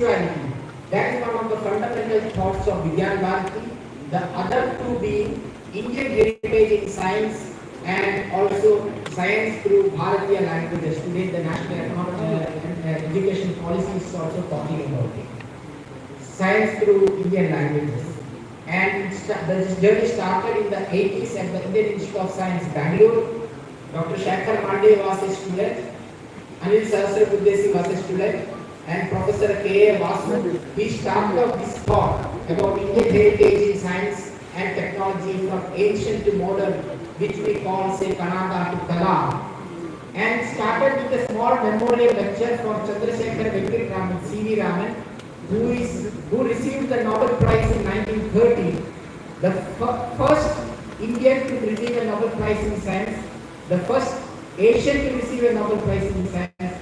spirituality. That is one of the fundamental thoughts of Vigyan Bharati. The other two being Indian heritage in science and also science through Bharatiya languages. Today the National Education Policy is also talking about it. Science through Indian languages. And the journey started in the 80s at the Indian Institute of Science, Bangalore. Dr. Shankar Mandey was a student, Anil Sahasrabuddhesi was a student, and Professor K.A. Vasu. He started off this thought about Indian heritage in science and technology from ancient to modern, which we call, say, Kannada to Kala. And started with a small memorial lecture from Chandrasekhar Venkata Raman, C.V. Raman, who received the Nobel Prize in 1930, the first Indian to receive a Nobel Prize in science, the first Asian to receive a Nobel Prize in science,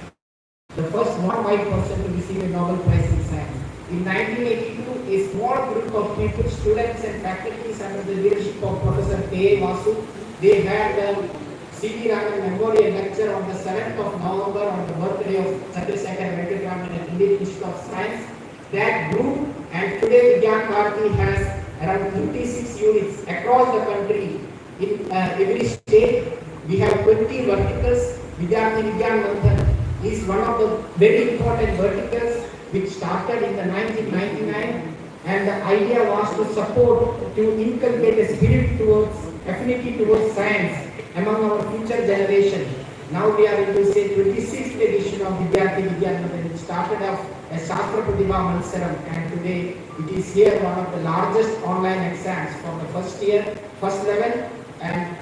the first non-white person to receive a Nobel Prize in science. In 1982, a small group of people, students and faculties under the leadership of Professor K.A. Vasu, they had the C.V. Raman Memorial Lecture on the 7th of November on the birthday of Chandrasekhar Venkata Raman at Indian Institute of Science. That grew, and today Vigyan Bharati has around 56 units across the country. In every state, we have 20 verticals. Vidyarthi Vigyan Manthan is one of the very important verticals which started in the 1999, and the idea was to support, to inculcate a spirit towards, affinity towards science among our future generation. Now we are into, say, 26th edition of Vidyarthi Vigyan Manthan. It started off as Shastra Pratibha Mansaram, and today it is here one of the largest online exams from the first year, first level, and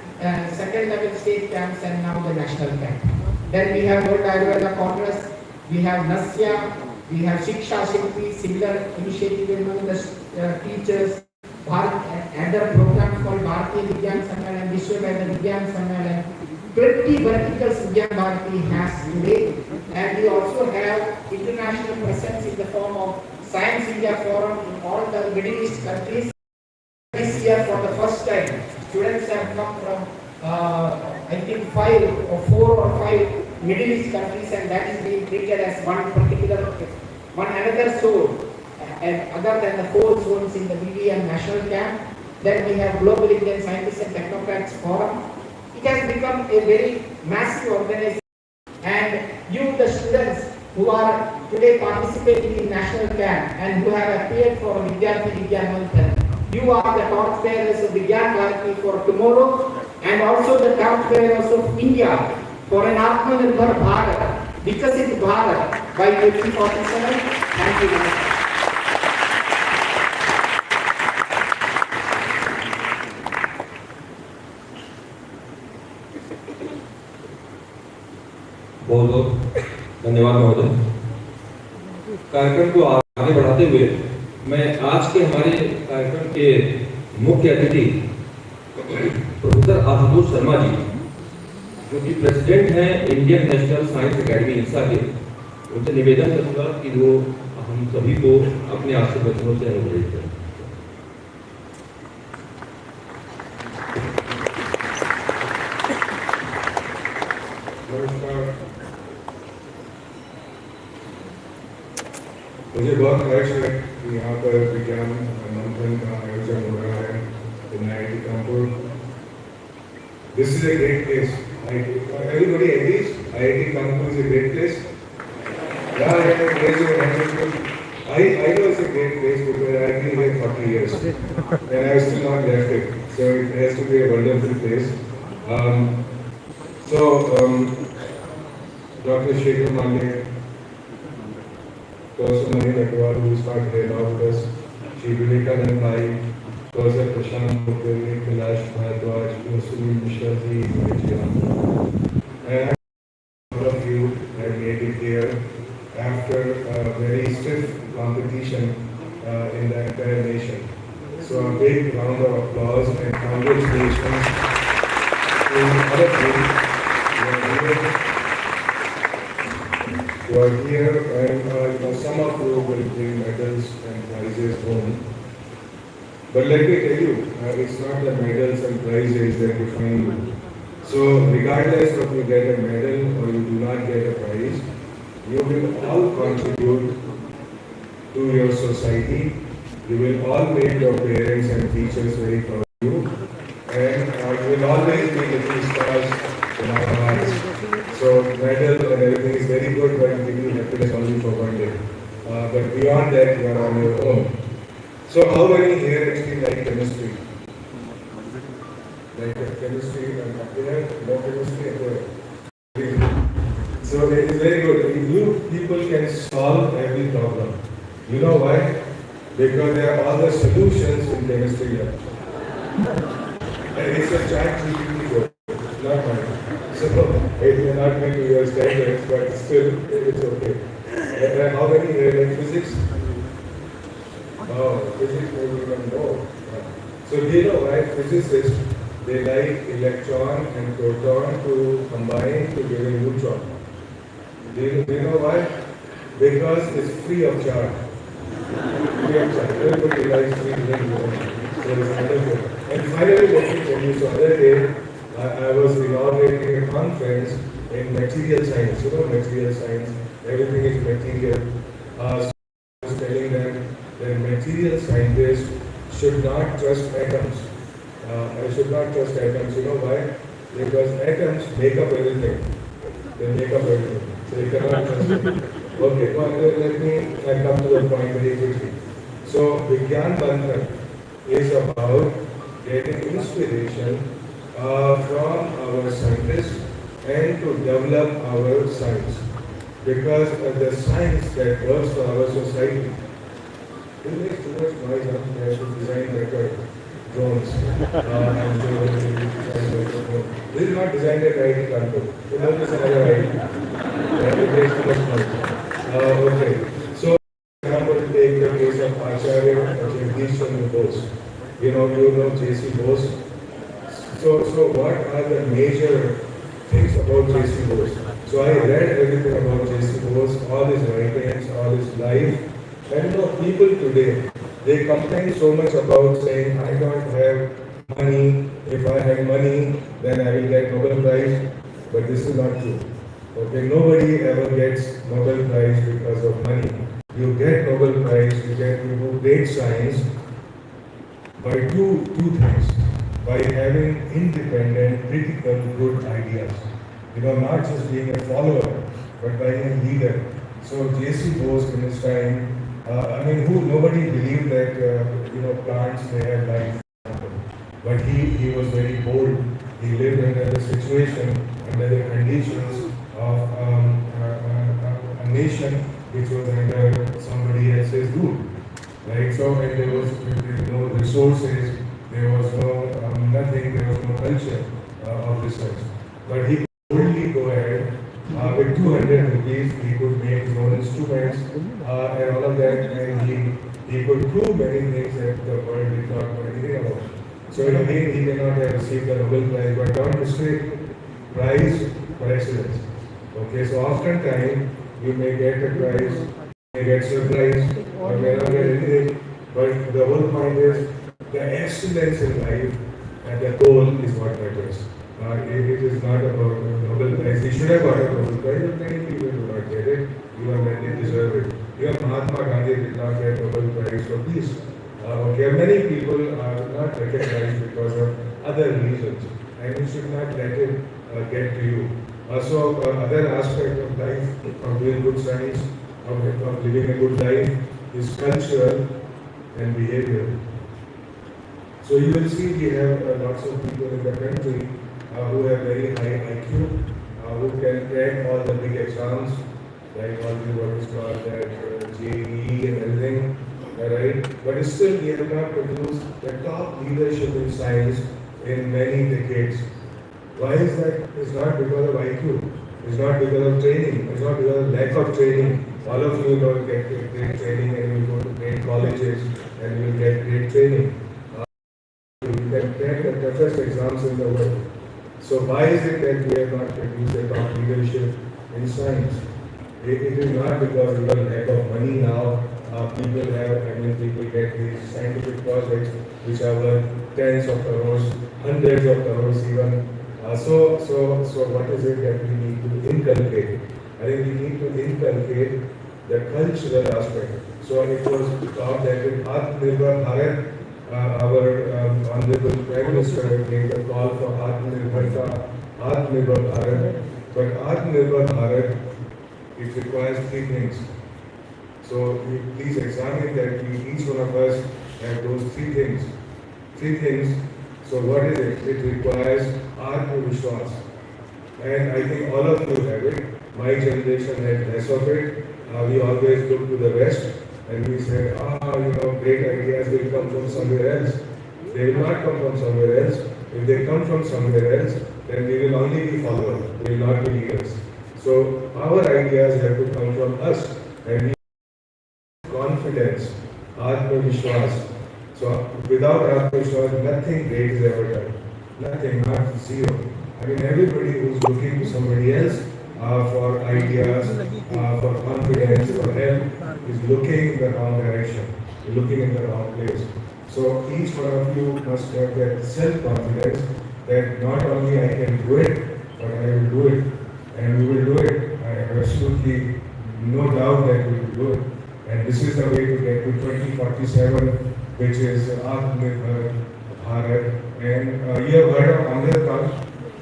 second level state camps, and now the national camp. Then we have World Ayurveda Congress, we have Nasya, we have Shiksha Shilpi, similar initiative among the teachers, and other programs called Bharatiya Vigyan Sammelan, Vishwaveda Vigyan Sammelan. 20 verticals Vigyan Bharati has today, and we also have international presence in the form of Science India Forum in all the Middle East countries. This year, for the first time, students have come from I think 4 or 5 Middle East countries, and that is being treated as one particular, one another zone, and other than the 4 zones in the VVM National Camp. Then we have Global Indian Scientists and Technocrats Forum. It has become a very massive organization, and you, the students who are today participating in National Camp and who have appeared for Vidyarthi Vigyan Manthan, you are the torchbearers of Vigyan Bharati for tomorrow, and also the torchbearers of India for an Atmanirbhar Bharat, Vikasit Bharat by 2047. Thank you very much. बहुत बहुत धन्यवाद महोदय। कार्यक्रम को आगे बढ़ाते हुए मैं आज के हमारे कार्यक्रम के मुख्य अतिथि प्रोफेसर आशुतोष शर्मा जी, जो कि प्रेसिडेंट हैं इंडियन नेशनल साइंस एकेडमी इच्हा के, उनसे निवेदन करूंगा कि वो हम सभी को अपने आशीर्वचनों से अनुग्रहित करें। मुझे बहुत हर्ष है कि यहाँ पर विज्ञान मंथन का आयोजन हो रहा है in IIT Kanpur. This is a great place. Everybody agrees? IIT Kanpur is a great place. Yeah, raise your hand. I know it's a great place because I've been here 40 years and I've still not left it. So it has to be a wonderful place. Dr. Shekhar Mandey, Professor Manil Agarwal, who is not here now with us, Shri Vivekanand Bhai, Professor Prashant Mukherjee, Kailash Bharadwaj, Professor Mishra ji, and all of you have made it here after a very stiff competition in the entire nation. So a big round of applause and congratulations to all of you who are here, and some of you will bring medals and prizes home. But let me tell you, it's not the medals and prizes that define you. So regardless of you get a medal or you do not get a prize, you will all contribute to your society. You will all make your parents and teachers very proud of you, and you will always be little stars in our hearts. So medal and everything is very good, but give you happiness only for one day. But beyond that, you are on your own. So how many here actually like chemistry? Like chemistry and no chemistry? So it is very good. You people can solve every problem. You know why? Because there are all the solutions in chemistry lab. And it's a chat GPT book, not mine. So it may not be to your standards, but still it's okay. And how many here like physics? Oh, physics maybe even more. So do you know why physicists they like electron and proton to combine to give a neutron? Do you know why? Because it's free of charge. Free of charge. Everybody likes free electrons. So it's wonderful. And finally, let me tell you, so other day, I was inaugurating a conference in material science. You know, material science, everything is material. So I was telling them that material scientists should not trust atoms. I should not trust atoms. You know why? Because atoms make up everything. They make up everything. So you cannot trust them. Okay, well, let me come to the point very quickly. So, Vigyan Manthan is about getting inspiration from our scientists and to develop our science. Because the science that works for our society, it makes too much noise. We have to design better drones. This is not designed at IIT Kanpur. You know this another IIT. It makes too much noise. Okay. So, I'm going to take the case of Acharya Bose. You know J.C. Bose. So what are the major things about J.C. Bose? So I read everything about J.C. Bose, all his writings, all his life. And people today, they complain so much about saying, I don't have money. If I had money, then I will get Nobel Prize. But this is not true. Okay, nobody ever gets Nobel Prize because of money. You get Nobel Prize, you do great science by two things. By having independent, critical, good ideas. Not just being a follower, but being a leader. So J.C. Bose in his time, nobody believed that plants may have life. But he was very bold. He lived under the situation, under the conditions of a nation which was under somebody else's rule. Right? So and there was no resources, there was no nothing, there was no culture of research. But he could only go ahead with 200 rupees, he could make his own instruments and all of that, and he could prove many things that the world did not know anything about. So again, he may not have received the Nobel Prize, but don't mistake prize for excellence. Okay, so oftentimes you may get a prize, you may get surprised, or may not get anything, but the whole point is the excellence in life and the goal is what matters. It is not about Nobel Prize. He should have got a Nobel Prize, but many people do not get it, even when they deserve it. Even Mahatma Gandhi did not get Nobel Prize for peace. Okay, many people are not recognized because of other reasons, and you should not let it get to you. So, other aspect of life, of doing good science, of living a good life, is cultural and behavioral. So you will see we have lots of people in the country who have very high IQ, who can crack all the big exams, like all the what is called that JEE and everything, right? But still we have not produced the top leadership in science in many decades. Why is that? It's not because of IQ. It's not because of training. It's not because of lack of training. All of you get great training and you go to great colleges and you get great training. You can crack the toughest exams in the world. So why is it that we have not produced a top leadership in science? It is not because of the lack of money now. People get these scientific projects which are worth tens of crores, hundreds of crores even. So what is it that we need to inculcate? I think we need to inculcate the cultural aspect. So it was thought that in Atmanirbhar Bharat, Honorable Prime Minister made a call for Atmanirbharta, Atmanirbhar Bharat. But Atmanirbhar Bharat, it requires three things. So please examine that each one of us have those three things. Three things. So what is it? It requires Atmavishwas. And I think all of you have it. My generation had less of it. We always look to the West and we say, great ideas will come from somewhere else. They will not come from somewhere else. If they come from somewhere else, then we will only be followers, we will not be leaders. So our ideas have to come from us and we have confidence, Atmavishwas. So without Atmavishwas, nothing great is ever done. Nothing, not zero. I mean, everybody who's looking to somebody else for ideas, for confidence, for help, is looking in the wrong direction, looking in the wrong place. So each one of you must have that self-confidence that not only I can do it, but I will do it, and we will do it. I have absolutely no doubt that we will do it. And this is the way to get to 2047, which is Atmanirbhar Bharat. And you have heard of Amrit,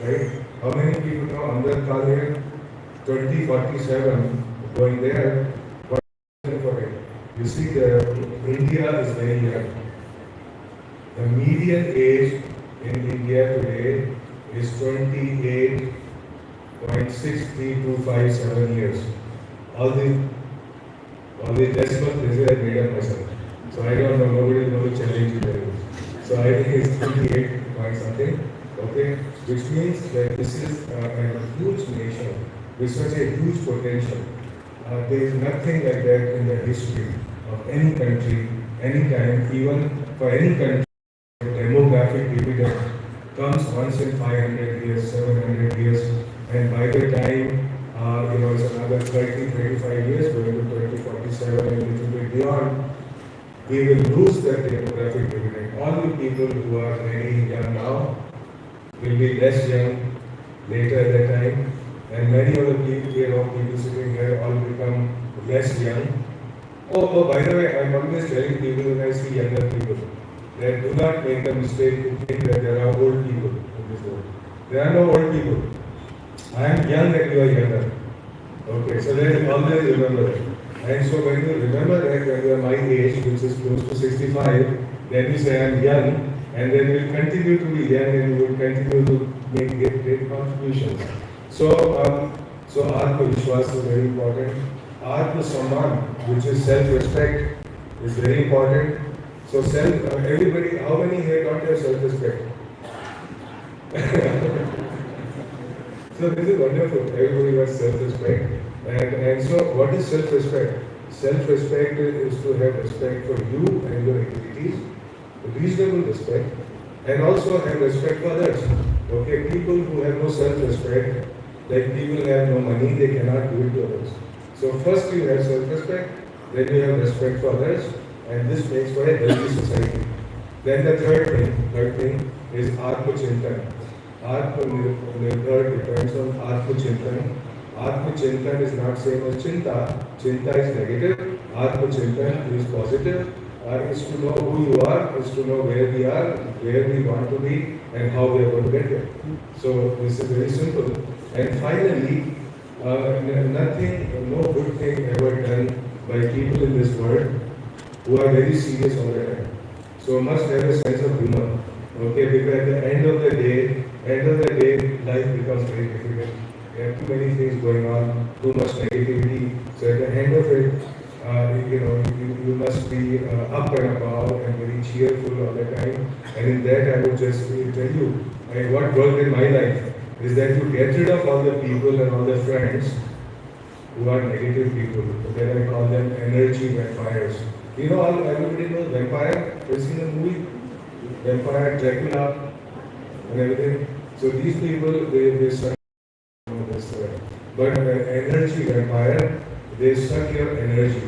right? How many people know Amrit here? 2047, going there, what for it? You see, India is very young. The median age in India today is 28.63257 years. All the decimal places I made up myself. So I don't know, nobody is going to challenge you there. So I think it's 28 point something, okay? Which means that this is a huge nation with such a huge potential. There is nothing like that in the history of any country, any time, even for any country. Demographic dividend comes once in 500 years, 700 years, and by the time, it's another 30, 35 years, going to 2047 and a little bit beyond, we will lose that demographic dividend. All the people who are very young now will be less young later at that time, and many of the people sitting here all become less young. Oh, by the way, I'm always telling people when I see younger people, that do not make the mistake to think that there are old people in this world. There are no old people. I am young and you are younger. Okay, so let's always remember that. And so when you remember that when you are my age, which is close to 65, then you say I am young, and then you will continue to be young and you will continue to make great contributions. So Atma Vishwas is very important. Atma Samman, which is self-respect, is very important. So everybody, how many here don't have self-respect? So this is wonderful. Everybody has self-respect. And so what is self-respect? Self-respect is to have respect for you and your activities, reasonable respect, and also have respect for others. Okay, people who have no self-respect, like people who have no money, they cannot do it to others. So first you have self-respect, then you have respect for others, and this makes for a healthy society. Then the third thing is Atma Chintan. Atmanirbhar depends on Atma Chintan. Atma Chintan is not same as Chinta. Chinta is negative. Atma Chintan is positive. Is to know who you are, is to know where we are, where we want to be, and how we are going to get there. So this is very simple. And finally, no good thing ever done by people in this world who are very serious all the time. So must have a sense of humor. Okay, because at the end of the day, life becomes very difficult. There are too many things going on, too much negativity. So at the end of it, you must be up and about and very cheerful all the time. And in that, I would just tell you, what worked in my life is that you get rid of all the people and all the friends who are negative people. Then I call them energy vampires. Everybody knows vampire. Have you seen the movie? Vampire, Dracula, and everything. So these people, they suck this. But energy vampire, they suck your energy.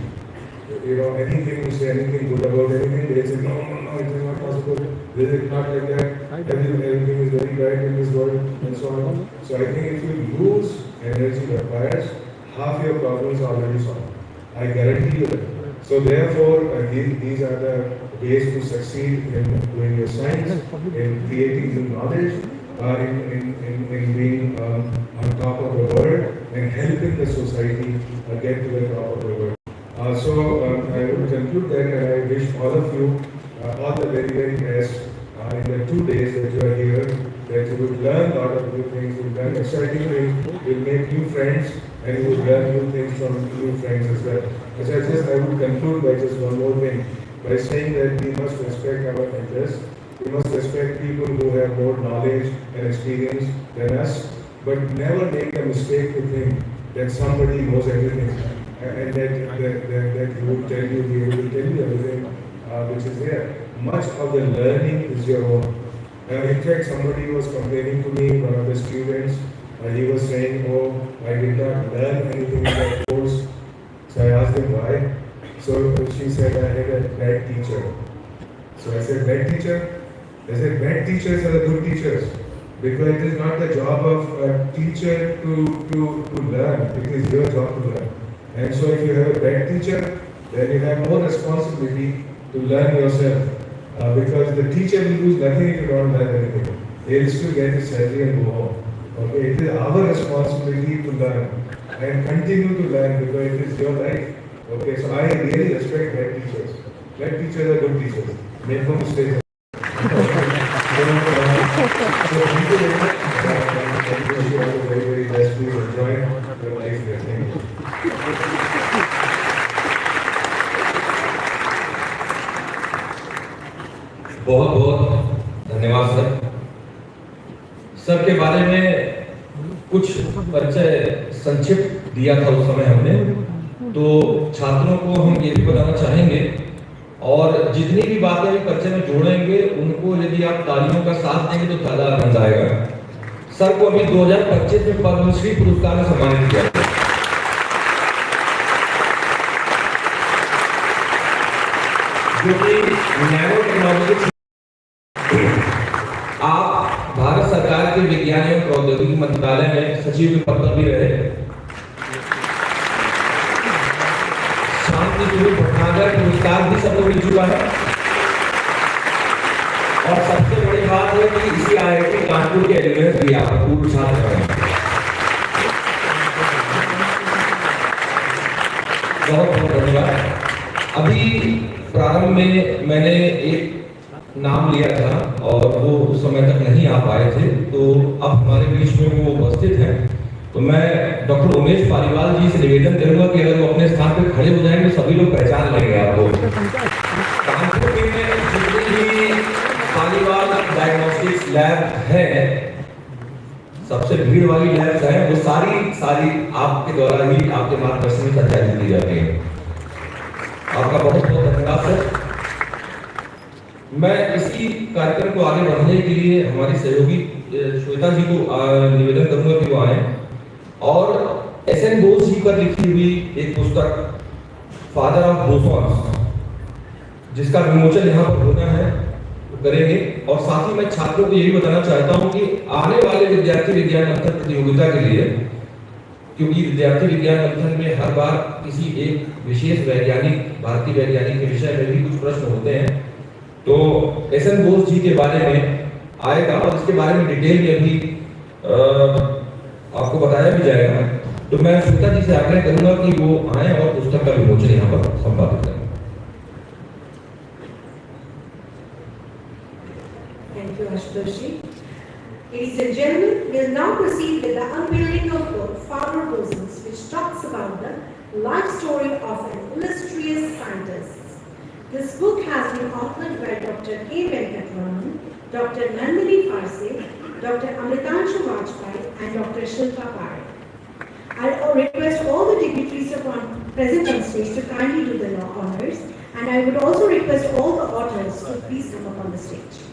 Anything you say, anything good about anything, they say, no, it is not possible. This is not like that. Everything is very bad in this world, and so on. So I think if you lose energy vampires, half your problems are already solved. I guarantee you that. So therefore, these are the ways to succeed in doing your science, in creating new knowledge, in being on top of the world and helping the society get to the top of the world. I would conclude that, and I wish all of you all the very, very best in the 2 days that you are here, that you will learn a lot of new things, you will learn exciting things, you will make new friends, and you will learn new things from new friends as well. I would conclude by just one more thing, by saying that we must respect our elders, we must respect people who have more knowledge and experience than us, but never make a mistake to think that somebody knows everything, and that he will tell you everything which is there. Much of the learning is your own. In fact, somebody was complaining to me, one of the students, he was saying, oh, I did not learn anything in that course. So I asked him why. So she said, I had a bad teacher. So I said, bad teacher? I said, bad teachers are the good teachers. Because it is not the job of a teacher to learn, it is your job to learn. And so if you have a bad teacher, then you have more responsibility to learn yourself. Because the teacher will lose nothing if you don't learn anything. They will still get his salary and go home. Okay, it is our responsibility to learn and continue to learn because it is your life. Okay, so I really respect bad teachers. Bad teachers are good teachers. Make no mistake. Thank you very much. I wish you all the very, very best. Please enjoy your life there. Thank you. बहुत बहुत धन्यवाद sir. Sir के बारे में कुछ परिचय संक्षिप्त दिया था उस समय हमने, तो छात्रों को हम ये भी बताना चाहेंगे और जितनी भी बातें अभी परिचय में जोड़ेंगे उनको यदि आप तालियों का साथ देंगे तो ज्यादा आनंद आएगा। सर को अभी 2025 में पद्मश्री पुरस्कार से सम्मानित किया गया। जो कि नैनो टेक्नोलॉजी, आप भारत सरकार के विज्ञान एवं प्रौद्योगिकी मंत्रालय में सचिव के पद पर भी रहे। शांति स्वरूप भटनागर पुरस्कार भी सबको मिल चुका है और सबसे बड़ी बात है कि इसी IIT कानपुर के एलिमेंट्स भी आप पूर्व छात्र हैं। बहुत बहुत धन्यवाद। अभी प्रारंभ में मैंने एक नाम लिया था और वो उस समय तक नहीं आ पाए थे, तो अब हमारे बीच में वो उपस्थित हैं। तो मैं डॉक्टर उमेश पालीवाल जी से निवेदन करूंगा कि अगर वो अपने स्थान पर खड़े हो जाएंगे तो सभी लोग पहचान लेंगे आपको। कानपुर में जितनी भी पालीवाल डायग्नोस्टिक्स लैब है, सबसे भीड़ वाली लैब्स हैं, वो सारी आपके द्वारा ही, आपके मार्गदर्शन में संचालित की जाती है। आपका बहुत बहुत धन्यवाद सर। मैं इसी कार्यक्रम को आगे बढ़ाने के लिए हमारी सहयोगी श्वेता जी को निवेदन करूंगा कि वो आए और SN बोस जी पर लिखी हुई एक पुस्तक फादर ऑफ बोसॉन्स, जिसका विमोचन यहाँ पर होना है, करेंगे। और साथ ही मैं छात्रों को यही बताना चाहता हूँ कि आने वाले विद्यार्थी विज्ञान मंथन प्रतियोगिता के लिए, क्योंकि विद्यार्थी विज्ञान मंथन में हर बार किसी एक विशेष वैज्ञानिक, भारतीय वैज्ञानिक के विषय में भी कुछ प्रश्न होते हैं, तो SN बोस जी के बारे में आएगा और इसके बारे में डिटेल में अभी आपको बताया भी जाएगा। तो मैं श्वेता जी से आग्रह करूंगा कि वो आए और पुस्तक का विमोचन यहाँ पर संपादित करें। Thank you, Ashutoshi. Ladies and gentlemen, we'll now proceed with the unveiling of book Father Bosoms, which talks about the life story of an illustrious scientist. This book has been authored by Dr. K. Venkatraman, Dr. Nandini Farse, Dr. Amritanshu Vajpayee, and Dr. Shilpa Parekh. I'll request all the dignitaries present on stage to kindly do the honors, and I would also request all the authors to please come up on the stage.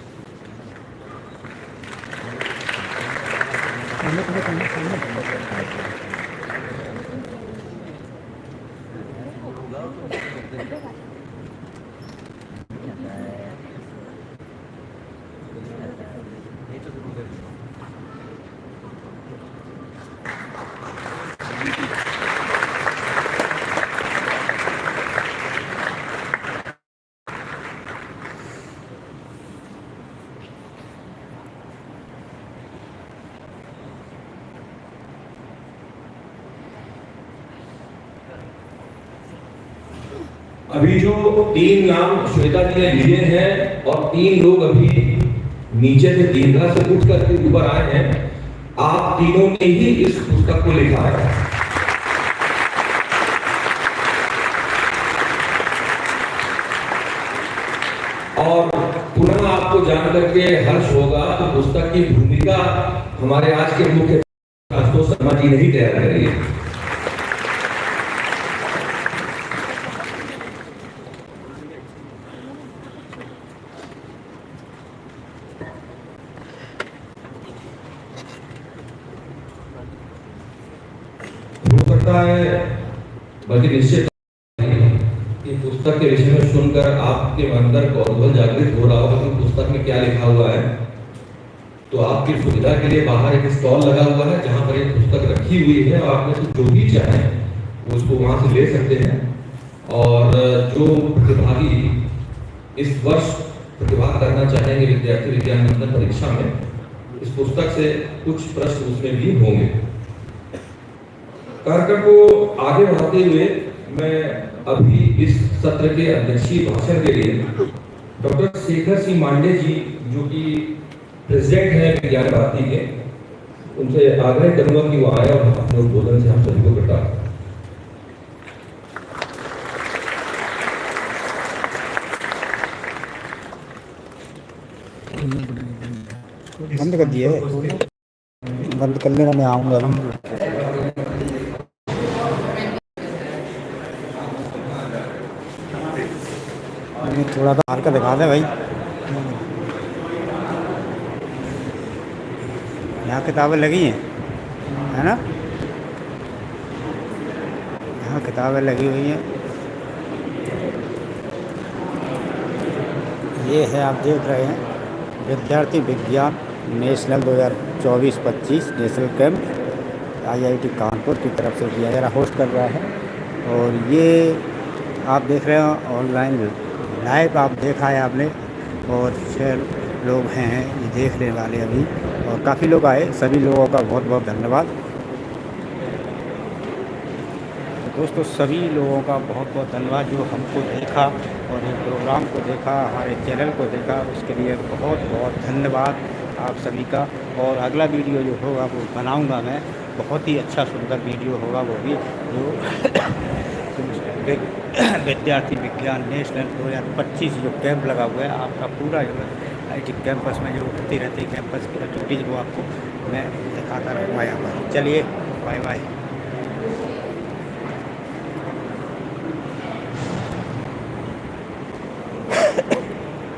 अभी जो 3 नाम श्वेता जी ने लिए हैं और 3 लोग अभी नीचे से दीर्घा से उठ करके ऊपर आए हैं, आप तीनों ने ही इस पुस्तक को लिखा है। और पुनः आपको जान करके हर्ष होगा तो पुस्तक की भूमिका हमारे आज के मुख्य आशुतोष शर्मा जी ने ही तैयार करी है। हो सकता है बल्कि निश्चित कि पुस्तक के विषय में सुनकर आपके अंदर कौतूहल जागृत हो रहा होगा कि पुस्तक में क्या लिखा हुआ है। तो आपकी सुविधा के लिए बाहर एक स्टॉल लगा हुआ है जहां पर एक पुस्तक रखी हुई है और आप में से जो भी चाहे वो उसको वहां से ले सकते हैं। और जो प्रतिभागी इस वर्ष प्रतिभाग करना चाहेंगे विद्यार्थी विज्ञान मंथन परीक्षा में, इस पुस्तक से कुछ प्रश्न उसमें भी होंगे। कार्यक्रम को आगे बढ़ाते हुए मैं अभी इस सत्र के अध्यक्षीय भाषण के लिए डॉक्टर शेखर सिंह मांडे जी, जो कि प्रेसिडेंट हैं विज्ञान भारती के, उनसे आग्रह करूंगा कि वो आए और अपने उद्बोधन से हम सभी को बताएं। बंद कर दिए, बंद कर लेना, मैं आऊँगा। थोड़ा सा हार का दिखा दे भाई। यहाँ किताबें लगी हैं, है ना? यहाँ किताबें लगी हुई हैं। ये है, आप देख रहे हैं, विद्यार्थी विज्ञान national 2024-25 national camp IIT Kanpur की तरफ से किया जा रहा, होस्ट कर रहा है। और ये आप देख रहे हैं ऑनलाइन लाइव, आप देखा है आपने, और 6 लोग हैं ये देखने वाले अभी, और काफ़ी लोग आए, सभी लोगों का बहुत बहुत धन्यवाद। दोस्तों, सभी लोगों का बहुत बहुत धन्यवाद जो हमको देखा और इस प्रोग्राम को देखा, हमारे चैनल को देखा, उसके लिए बहुत बहुत धन्यवाद आप सभी का। और अगला वीडियो जो होगा वो बनाऊंगा मैं, बहुत ही अच्छा सुंदर वीडियो होगा वो भी, जो विद्यार्थी विज्ञान नेशनल 2025 जो कैंप लगा हुआ है आपका पूरा जो है IIT कैंपस में जो होती रहती है कैंपस की एक्टिविटीज़, वो आपको मैं दिखाता रहूँगा यहाँ पर। चलिए, बाय बाय।